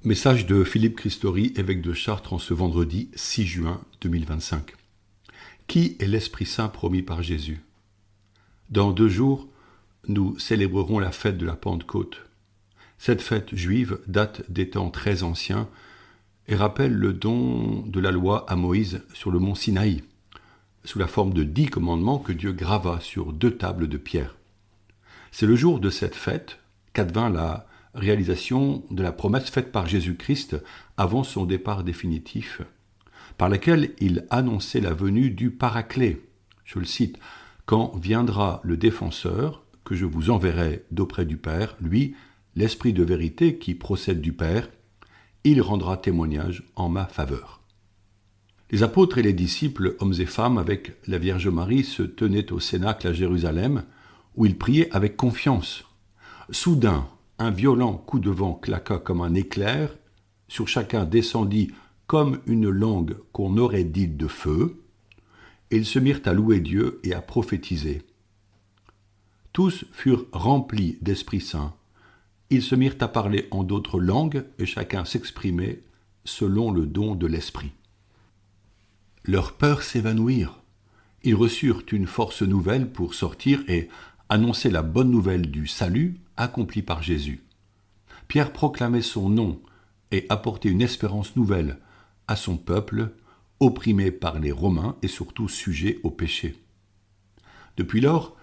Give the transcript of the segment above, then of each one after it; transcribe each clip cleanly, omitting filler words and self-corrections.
Message de Philippe Christori, évêque de Chartres, en ce vendredi 6 juin 2025. Qui est l'Esprit Saint promis par Jésus ? Dans 2 jours, nous célébrerons la fête de la Pentecôte. Cette fête juive date des temps très anciens et rappelle le don de la loi à Moïse sur le mont Sinaï, sous la forme de 10 commandements que Dieu grava sur 2 tables de pierre. C'est le jour de cette fête qu'advint la réalisation de la promesse faite par Jésus-Christ avant son départ définitif, par laquelle il annonçait la venue du Paraclet. Je le cite, « Quand viendra le défenseur, que je vous enverrai d'auprès du Père, lui, l'Esprit de vérité qui procède du Père, il rendra témoignage en ma faveur. » Les apôtres et les disciples, hommes et femmes, avec la Vierge Marie, se tenaient au Cénacle à Jérusalem, où ils priaient avec confiance. Soudain, un violent coup de vent claqua comme un éclair, sur chacun descendit comme une langue qu'on aurait dite de feu, et ils se mirent à louer Dieu et à prophétiser. Tous furent remplis d'Esprit Saint. Ils se mirent à parler en d'autres langues, et chacun s'exprimait selon le don de l'Esprit. Leurs peurs s'évanouirent. Ils reçurent une force nouvelle pour sortir et annoncer la bonne nouvelle du salut accompli par Jésus. Pierre proclamait son nom et apportait une espérance nouvelle à son peuple, opprimé par les Romains et surtout sujet au péché. Depuis lors,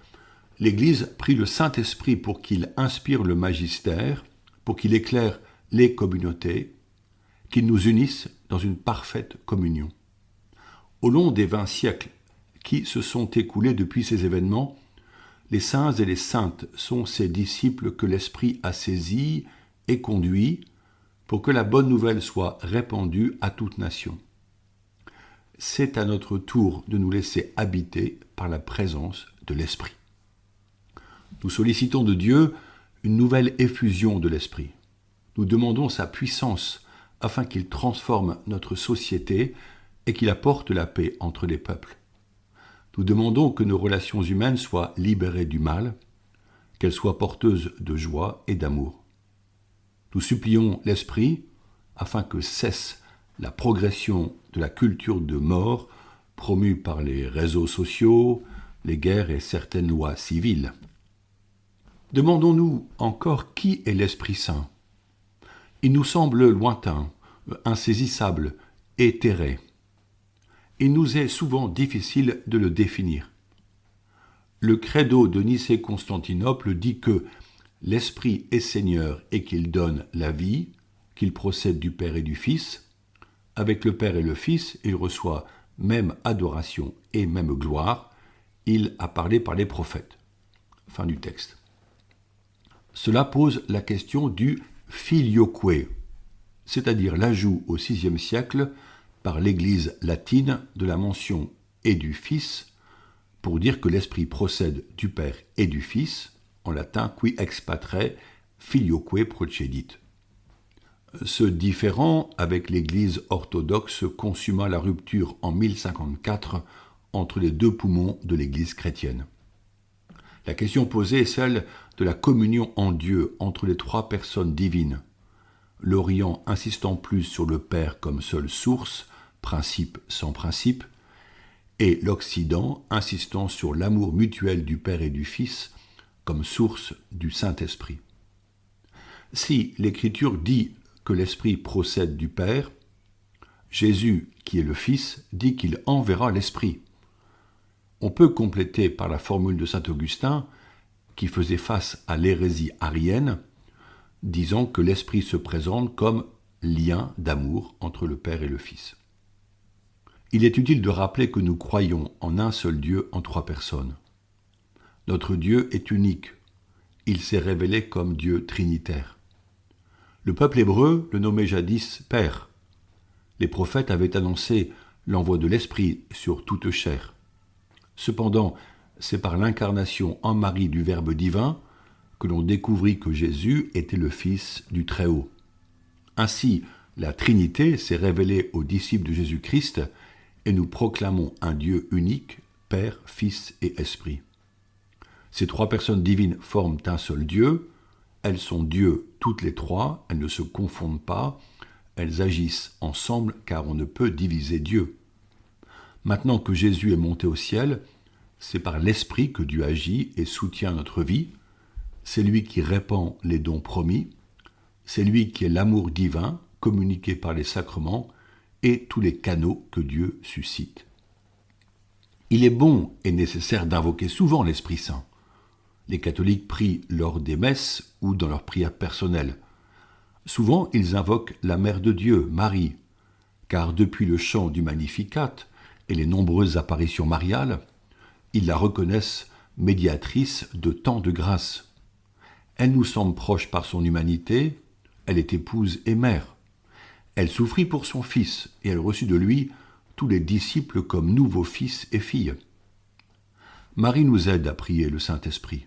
l'Église prie le Saint-Esprit pour qu'il inspire le magistère, pour qu'il éclaire les communautés, qu'il nous unisse dans une parfaite communion. Au long des 20 siècles qui se sont écoulés depuis ces événements, les saints et les saintes sont ces disciples que l'Esprit a saisis et conduits pour que la bonne nouvelle soit répandue à toute nation. C'est à notre tour de nous laisser habiter par la présence de l'Esprit. Nous sollicitons de Dieu une nouvelle effusion de l'Esprit. Nous demandons sa puissance afin qu'il transforme notre société et qu'il apporte la paix entre les peuples. Nous demandons que nos relations humaines soient libérées du mal, qu'elles soient porteuses de joie et d'amour. Nous supplions l'Esprit afin que cesse la progression de la culture de mort promue par les réseaux sociaux, les guerres et certaines lois civiles. Demandons-nous encore qui est l'Esprit Saint. Il nous semble lointain, insaisissable, éthéré. Il nous est souvent difficile de le définir. Le credo de Nicée-Constantinople dit que l'Esprit est Seigneur et qu'il donne la vie, qu'il procède du Père et du Fils. Avec le Père et le Fils, il reçoit même adoration et même gloire. Il a parlé par les prophètes. Fin du texte. Cela pose la question du filioque, c'est-à-dire l'ajout au VIe siècle par l'Église latine de la mention « et du Fils » pour dire que l'Esprit procède du Père et du Fils, en latin « qui ex patre filioque procedit ». Ce différend avec l'Église orthodoxe consumma la rupture en 1054 entre les 2 poumons de l'Église chrétienne. La question posée est celle de la communion en Dieu entre les 3 personnes divines, l'Orient insistant plus sur le Père comme seule source, principe sans principe, et l'Occident insistant sur l'amour mutuel du Père et du Fils comme source du Saint-Esprit. Si l'Écriture dit que l'Esprit procède du Père, Jésus, qui est le Fils, dit qu'il enverra l'Esprit. On peut compléter par la formule de saint Augustin, qui faisait face à l'hérésie arienne, disant que l'Esprit se présente comme lien d'amour entre le Père et le Fils. Il est utile de rappeler que nous croyons en un seul Dieu en 3 personnes. Notre Dieu est unique. Il s'est révélé comme Dieu trinitaire. Le peuple hébreu le nommait jadis Père. Les prophètes avaient annoncé l'envoi de l'Esprit sur toute chair. Cependant, c'est par l'incarnation en Marie du Verbe divin que l'on découvrit que Jésus était le Fils du Très-Haut. Ainsi, la Trinité s'est révélée aux disciples de Jésus-Christ et nous proclamons un Dieu unique, Père, Fils et Esprit. Ces 3 personnes divines forment un seul Dieu, Elles sont Dieu toutes les trois, elles ne se confondent pas, elles agissent ensemble car on ne peut diviser Dieu. Maintenant que Jésus est monté au ciel, c'est par l'Esprit que Dieu agit et soutient notre vie. C'est lui qui répand les dons promis. C'est lui qui est l'amour divin, communiqué par les sacrements et tous les canaux que Dieu suscite. Il est bon et nécessaire d'invoquer souvent l'Esprit Saint. Les catholiques prient lors des messes ou dans leurs prières personnelles. Souvent, ils invoquent la Mère de Dieu, Marie, car depuis le chant du Magnificat et les nombreuses apparitions mariales, ils la reconnaissent médiatrice de tant de grâce. Elle nous semble proche par son humanité, elle est épouse et mère. Elle souffrit pour son Fils et elle reçut de lui tous les disciples comme nouveaux fils et filles. Marie nous aide à prier le Saint-Esprit.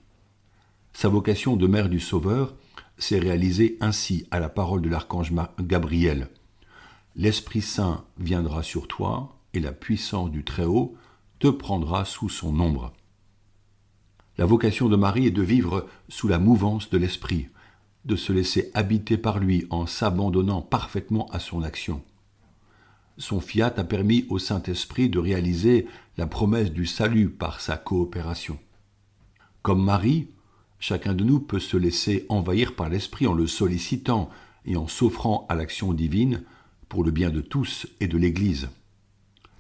Sa vocation de mère du Sauveur s'est réalisée ainsi à la parole de l'archange Gabriel. L'Esprit Saint viendra sur toi et la puissance du Très-Haut te prendra sous son ombre. La vocation de Marie est de vivre sous la mouvance de l'Esprit, de se laisser habiter par lui en s'abandonnant parfaitement à son action. Son fiat a permis au Saint-Esprit de réaliser la promesse du salut par sa coopération. Comme Marie, chacun de nous peut se laisser envahir par l'Esprit en le sollicitant et en s'offrant à l'action divine pour le bien de tous et de l'Église.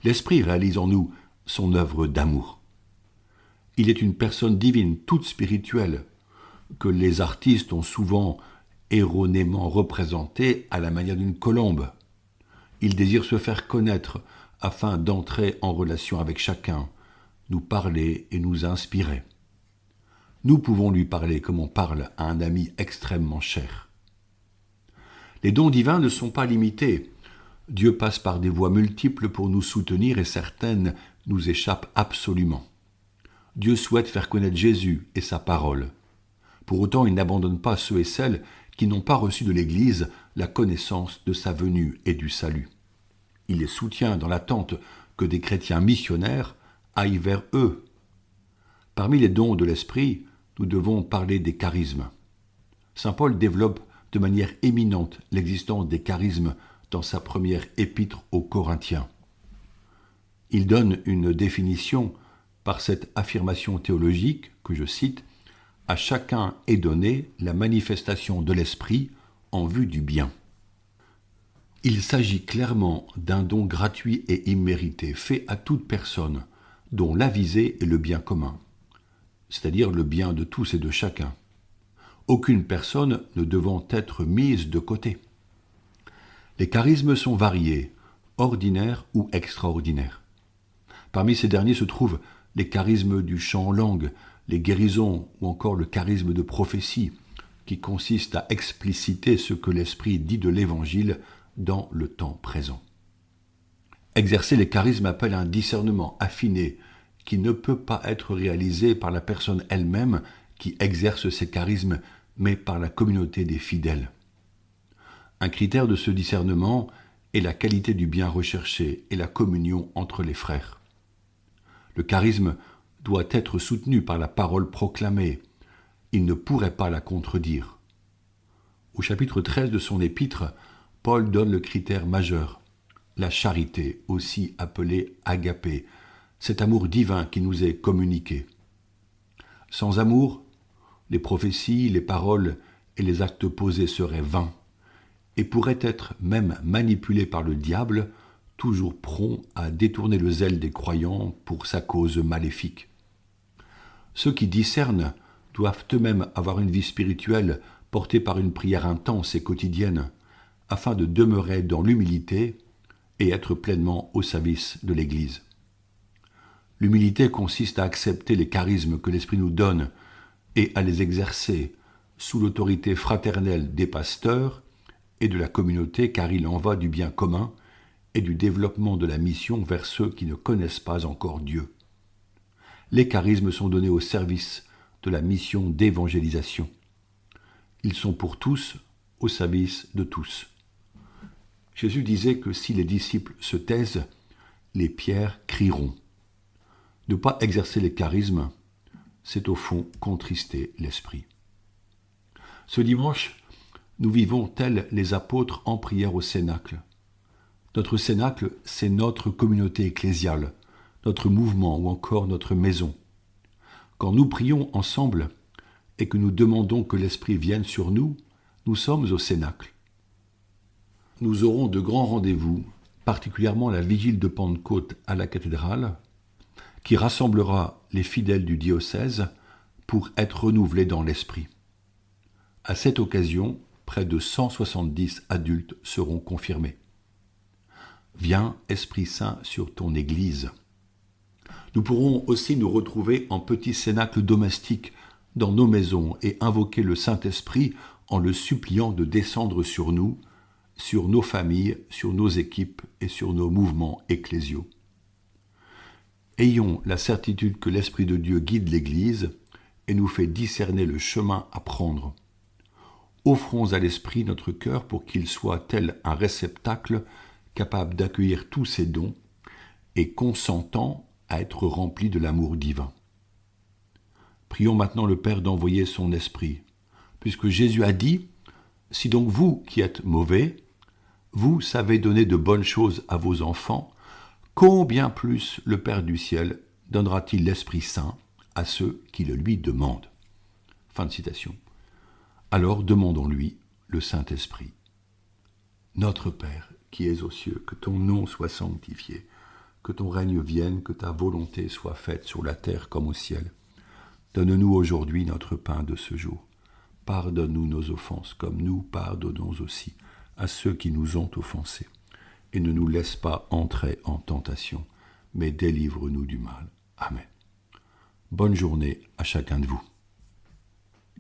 L'Esprit réalise en nous son œuvre d'amour. Il est une personne divine, toute spirituelle, que les artistes ont souvent erronément représentée à la manière d'une colombe. Il désire se faire connaître afin d'entrer en relation avec chacun, nous parler et nous inspirer. Nous pouvons lui parler comme on parle à un ami extrêmement cher. Les dons divins ne sont pas limités. Dieu passe par des voies multiples pour nous soutenir et certaines nous échappent absolument. Dieu souhaite faire connaître Jésus et sa parole. Pour autant, il n'abandonne pas ceux et celles qui n'ont pas reçu de l'Église la connaissance de sa venue et du salut. Il les soutient dans l'attente que des chrétiens missionnaires aillent vers eux. Parmi les dons de l'Esprit, nous devons parler des charismes. Saint Paul développe de manière éminente l'existence des charismes dans sa première épître aux Corinthiens. Il donne une définition par cette affirmation théologique que je cite « À chacun est donnée la manifestation de l'Esprit en vue du bien ». Il s'agit clairement d'un don gratuit et immérité fait à toute personne dont la visée est le bien commun, c'est-à-dire le bien de tous et de chacun, aucune personne ne devant être mise de côté. Les charismes sont variés, ordinaires ou extraordinaires. Parmi ces derniers se trouvent les charismes du chant en langue, les guérisons ou encore le charisme de prophétie, qui consiste à expliciter ce que l'Esprit dit de l'Évangile dans le temps présent. Exercer les charismes appelle un discernement affiné qui ne peut pas être réalisé par la personne elle-même qui exerce ces charismes, mais par la communauté des fidèles. Un critère de ce discernement est la qualité du bien recherché et la communion entre les frères. Le charisme doit être soutenu par la parole proclamée. Il ne pourrait pas la contredire. Au chapitre 13 de son épître, Paul donne le critère majeur, la charité, aussi appelée agapé, cet amour divin qui nous est communiqué. Sans amour, les prophéties, les paroles et les actes posés seraient vains et pourraient être même manipulés par le diable, toujours prompt à détourner le zèle des croyants pour sa cause maléfique. Ceux qui discernent doivent eux-mêmes avoir une vie spirituelle portée par une prière intense et quotidienne, afin de demeurer dans l'humilité et être pleinement au service de l'Église. L'humilité consiste à accepter les charismes que l'Esprit nous donne et à les exercer sous l'autorité fraternelle des pasteurs et de la communauté, car il en va du bien commun et du développement de la mission vers ceux qui ne connaissent pas encore Dieu. Les charismes sont donnés au service de la mission d'évangélisation. Ils sont pour tous au service de tous. Jésus disait que si les disciples se taisent, les pierres crieront. Ne pas exercer les charismes, c'est au fond contrister l'esprit. Ce dimanche, nous vivons tels les apôtres en prière au Cénacle. Notre Cénacle, c'est notre communauté ecclésiale, notre mouvement ou encore notre maison. Quand nous prions ensemble et que nous demandons que l'Esprit vienne sur nous, nous sommes au Cénacle. Nous aurons de grands rendez-vous, particulièrement la vigile de Pentecôte à la cathédrale, qui rassemblera les fidèles du diocèse pour être renouvelés dans l'esprit. À cette occasion, près de 170 adultes seront confirmés. Viens, Esprit Saint, sur ton Église. Nous pourrons aussi nous retrouver en petits cénacles domestiques dans nos maisons et invoquer le Saint-Esprit en le suppliant de descendre sur nous, sur nos familles, sur nos équipes et sur nos mouvements ecclésiaux. Ayons la certitude que l'Esprit de Dieu guide l'Église et nous fait discerner le chemin à prendre. Offrons à l'Esprit notre cœur pour qu'il soit tel un réceptacle capable d'accueillir tous ses dons et consentant à être rempli de l'amour divin. Prions maintenant le Père d'envoyer son Esprit, puisque Jésus a dit « Si donc vous qui êtes mauvais, vous savez donner de bonnes choses à vos enfants, combien plus le Père du ciel donnera-t-il l'Esprit Saint à ceux qui le lui demandent ?» Fin de citation. Alors demandons-lui le Saint-Esprit. Notre Père, qui es aux cieux, que ton nom soit sanctifié, que ton règne vienne, que ta volonté soit faite sur la terre comme au ciel. Donne-nous aujourd'hui notre pain de ce jour. Pardonne-nous nos offenses, comme nous pardonnons aussi à ceux qui nous ont offensés. Et ne nous laisse pas entrer en tentation, mais délivre-nous du mal. Amen. Bonne journée à chacun de vous.